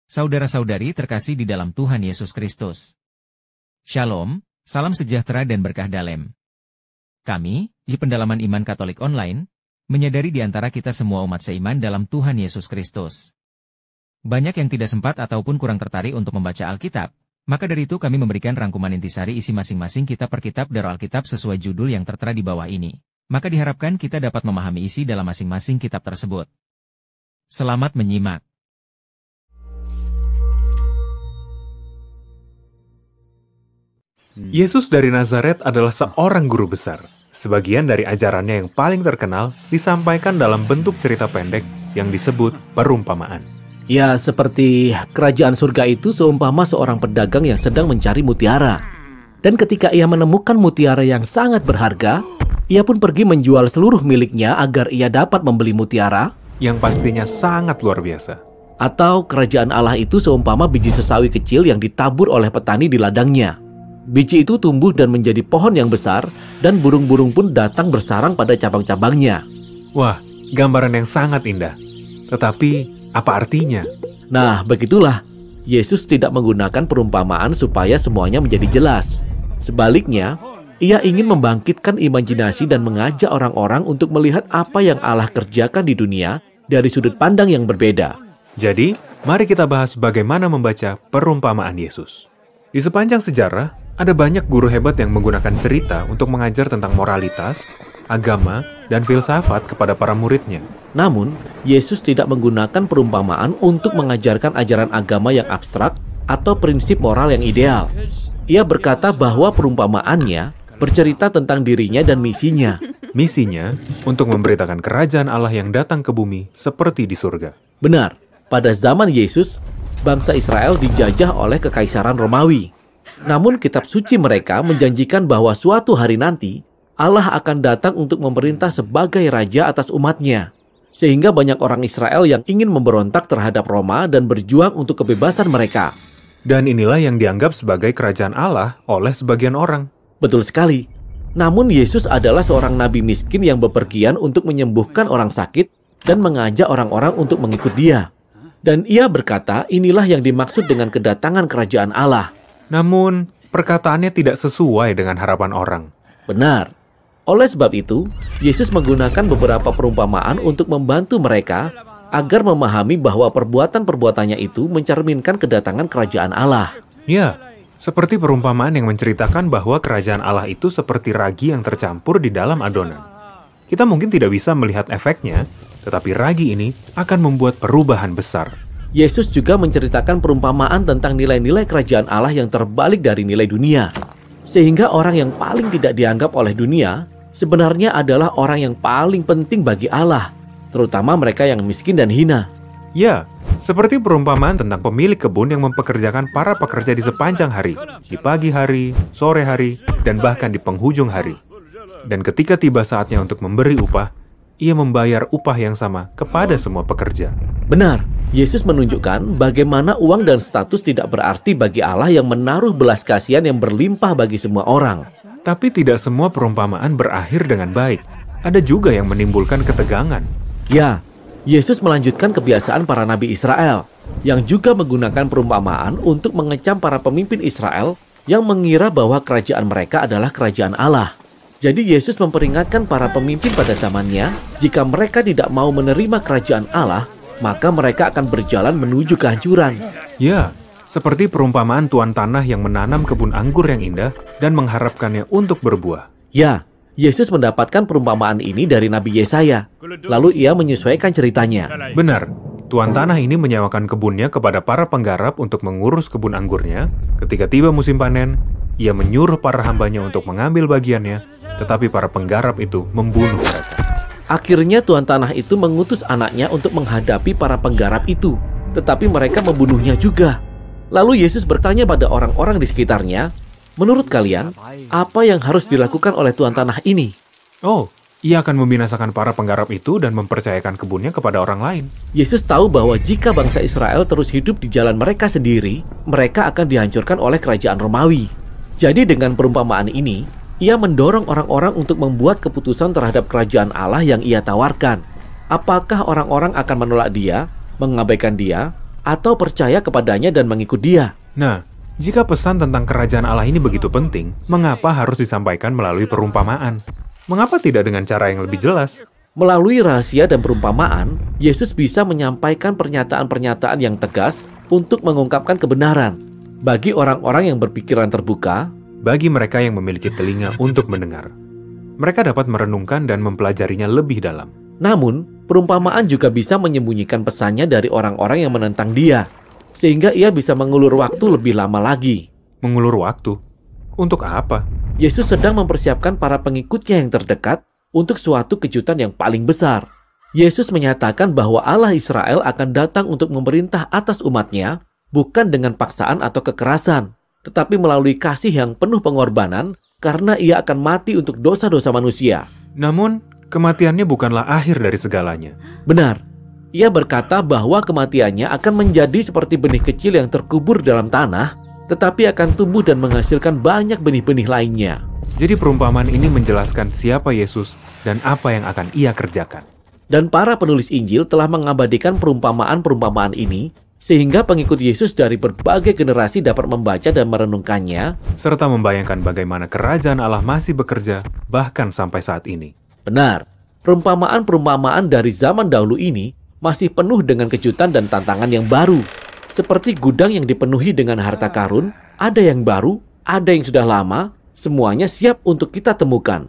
Saudara-saudari terkasih di dalam Tuhan Yesus Kristus. Shalom, salam sejahtera dan berkah dalam. Kami, di Pendalaman Iman Katolik Online, menyadari di antara kita semua umat seiman dalam Tuhan Yesus Kristus. Banyak yang tidak sempat ataupun kurang tertarik untuk membaca Alkitab, maka dari itu kami memberikan rangkuman intisari isi masing-masing kitab per kitab dari Alkitab sesuai judul yang tertera di bawah ini. Maka diharapkan kita dapat memahami isi dalam masing-masing kitab tersebut. Selamat menyimak. Yesus dari Nazaret adalah seorang guru besar. Sebagian dari ajarannya yang paling terkenal disampaikan dalam bentuk cerita pendek yang disebut perumpamaan. Ya, seperti kerajaan surga itu seumpama seorang pedagang yang sedang mencari mutiara. Dan ketika ia menemukan mutiara yang sangat berharga, ia pun pergi menjual seluruh miliknya agar ia dapat membeli mutiara. Yang pastinya sangat luar biasa. Atau kerajaan Allah itu seumpama biji sesawi kecil yang ditabur oleh petani di ladangnya. Biji itu tumbuh dan menjadi pohon yang besar, dan burung-burung pun datang bersarang pada cabang-cabangnya. Wah, gambaran yang sangat indah. Tetapi, apa artinya? Nah, begitulah. Yesus tidak menggunakan perumpamaan supaya semuanya menjadi jelas. Sebaliknya, ia ingin membangkitkan imajinasi dan mengajak orang-orang untuk melihat apa yang Allah kerjakan di dunia dari sudut pandang yang berbeda. Jadi, mari kita bahas bagaimana membaca perumpamaan Yesus. Di sepanjang sejarah, ada banyak guru hebat yang menggunakan cerita untuk mengajar tentang moralitas, agama, dan filsafat kepada para muridnya. Namun, Yesus tidak menggunakan perumpamaan untuk mengajarkan ajaran agama yang abstrak atau prinsip moral yang ideal. Ia berkata bahwa perumpamaannya bercerita tentang dirinya dan misinya. Misinya untuk memberitakan kerajaan Allah yang datang ke bumi seperti di surga. Benar, pada zaman Yesus, bangsa Israel dijajah oleh Kekaisaran Romawi. Namun kitab suci mereka menjanjikan bahwa suatu hari nanti Allah akan datang untuk memerintah sebagai raja atas umatnya. Sehingga banyak orang Israel yang ingin memberontak terhadap Roma dan berjuang untuk kebebasan mereka. Dan inilah yang dianggap sebagai kerajaan Allah oleh sebagian orang. Betul sekali. Namun Yesus adalah seorang nabi miskin yang bepergian untuk menyembuhkan orang sakit dan mengajak orang-orang untuk mengikut dia. Dan ia berkata inilah yang dimaksud dengan kedatangan kerajaan Allah. Namun, perkataannya tidak sesuai dengan harapan orang. Benar. Oleh sebab itu, Yesus menggunakan beberapa perumpamaan untuk membantu mereka agar memahami bahwa perbuatan-perbuatannya itu mencerminkan kedatangan kerajaan Allah. Ya, seperti perumpamaan yang menceritakan bahwa kerajaan Allah itu seperti ragi yang tercampur di dalam adonan. Kita mungkin tidak bisa melihat efeknya, tetapi ragi ini akan membuat perubahan besar. Yesus juga menceritakan perumpamaan tentang nilai-nilai kerajaan Allah yang terbalik dari nilai dunia. Sehingga orang yang paling tidak dianggap oleh dunia sebenarnya adalah orang yang paling penting bagi Allah, terutama mereka yang miskin dan hina. Ya, seperti perumpamaan tentang pemilik kebun yang mempekerjakan para pekerja di sepanjang hari, di pagi hari, sore hari, dan bahkan di penghujung hari. Dan ketika tiba saatnya untuk memberi upah, ia membayar upah yang sama kepada semua pekerja. Benar, Yesus menunjukkan bagaimana uang dan status tidak berarti bagi Allah yang menaruh belas kasihan yang berlimpah bagi semua orang. Tapi tidak semua perumpamaan berakhir dengan baik. Ada juga yang menimbulkan ketegangan. Ya, Yesus melanjutkan kebiasaan para nabi Israel, yang juga menggunakan perumpamaan untuk mengecam para pemimpin Israel yang mengira bahwa kerajaan mereka adalah kerajaan Allah. Jadi Yesus memperingatkan para pemimpin pada zamannya, jika mereka tidak mau menerima kerajaan Allah, maka mereka akan berjalan menuju kehancuran. Ya, seperti perumpamaan tuan tanah yang menanam kebun anggur yang indah dan mengharapkannya untuk berbuah. Ya, Yesus mendapatkan perumpamaan ini dari Nabi Yesaya. Lalu ia menyesuaikan ceritanya. Benar, tuan tanah ini menyewakan kebunnya kepada para penggarap untuk mengurus kebun anggurnya. Ketika tiba musim panen, ia menyuruh para hambanya untuk mengambil bagiannya, tetapi para penggarap itu membunuh mereka. Akhirnya tuan tanah itu mengutus anaknya untuk menghadapi para penggarap itu, tetapi mereka membunuhnya juga. Lalu Yesus bertanya pada orang-orang di sekitarnya, menurut kalian, apa yang harus dilakukan oleh tuan tanah ini? Oh, ia akan membinasakan para penggarap itu dan mempercayakan kebunnya kepada orang lain. Yesus tahu bahwa jika bangsa Israel terus hidup di jalan mereka sendiri, mereka akan dihancurkan oleh kerajaan Romawi. Jadi dengan perumpamaan ini, ia mendorong orang-orang untuk membuat keputusan terhadap kerajaan Allah yang ia tawarkan. Apakah orang-orang akan menolak dia, mengabaikan dia, atau percaya kepadanya dan mengikut Dia. Nah, jika pesan tentang kerajaan Allah ini begitu penting, mengapa harus disampaikan melalui perumpamaan? Mengapa tidak dengan cara yang lebih jelas? Melalui rahasia dan perumpamaan, Yesus bisa menyampaikan pernyataan-pernyataan yang tegas untuk mengungkapkan kebenaran. Bagi orang-orang yang berpikiran terbuka, bagi mereka yang memiliki telinga untuk mendengar, mereka dapat merenungkan dan mempelajarinya lebih dalam. Namun, perumpamaan juga bisa menyembunyikan pesannya dari orang-orang yang menentang Dia, sehingga ia bisa mengulur waktu lebih lama lagi. Mengulur waktu? Untuk apa? Yesus sedang mempersiapkan para pengikutnya yang terdekat untuk suatu kejutan yang paling besar. Yesus menyatakan bahwa Allah Israel akan datang untuk memerintah atas umatnya, bukan dengan paksaan atau kekerasan, tetapi melalui kasih yang penuh pengorbanan, karena Ia akan mati untuk dosa-dosa manusia. Namun, kematiannya bukanlah akhir dari segalanya. Benar, Ia berkata bahwa kematiannya akan menjadi seperti benih kecil yang terkubur dalam tanah, tetapi akan tumbuh dan menghasilkan banyak benih-benih lainnya. Jadi perumpamaan ini menjelaskan siapa Yesus dan apa yang akan Ia kerjakan. Dan para penulis Injil telah mengabadikan perumpamaan-perumpamaan ini, sehingga pengikut Yesus dari berbagai generasi dapat membaca dan merenungkannya, serta membayangkan bagaimana kerajaan Allah masih bekerja, bahkan sampai saat ini. Benar, perumpamaan-perumpamaan dari zaman dahulu ini masih penuh dengan kejutan dan tantangan yang baru. Seperti gudang yang dipenuhi dengan harta karun, ada yang baru, ada yang sudah lama, semuanya siap untuk kita temukan.